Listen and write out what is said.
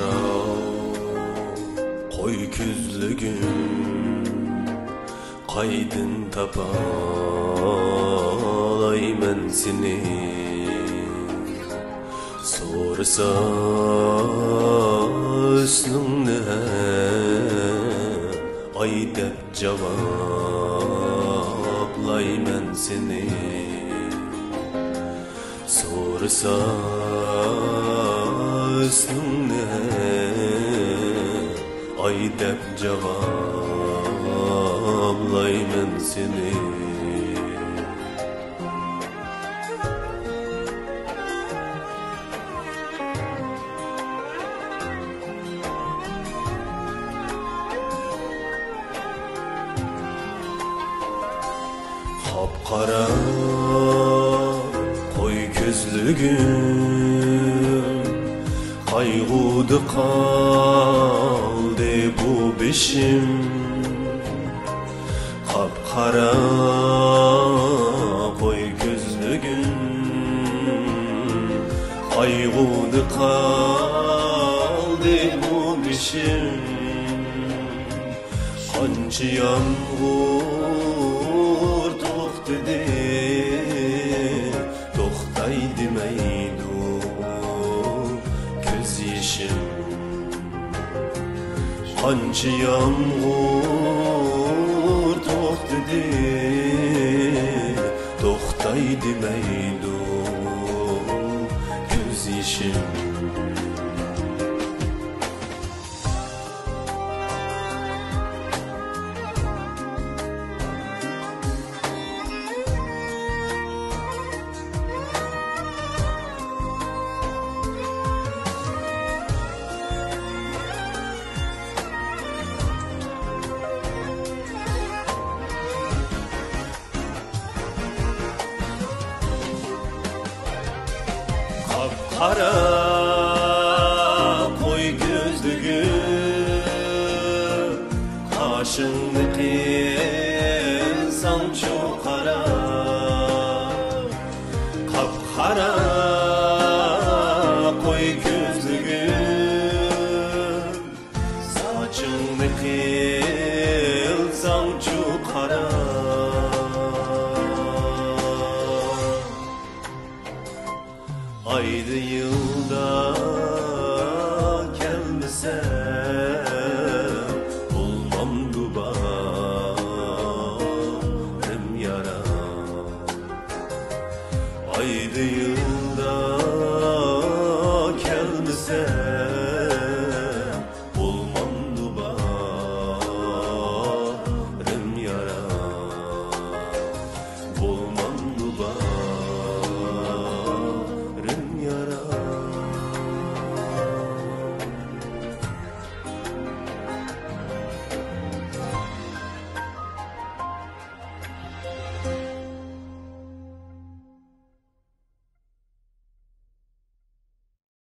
Kapkara koy küzlügüm, kaydın tapalay men seni. Sorsa üstünde ay dep cevaplay men seni. Sorsa üstünde ay dep cevaplay men seni. Kapkara koy gözlügüm, kaygıdı kaldı bu beşim. Kapkara koy gözlügüm, kaygıdı kaldı bu beşim. Kançı yağmur toxtadı, toxtay demeydu göz yaşım. Kançı yağmur toxtadı, toxtay demeydu göz yaşım. Kapkara koy gözlügüm, kaşını kıysan çok kara. Kapkara koy gözlügüm, saçını kıysan çok kara. Aydı yılda gelmesem, olmam duvarım yara. Aydı yılda gelmesem,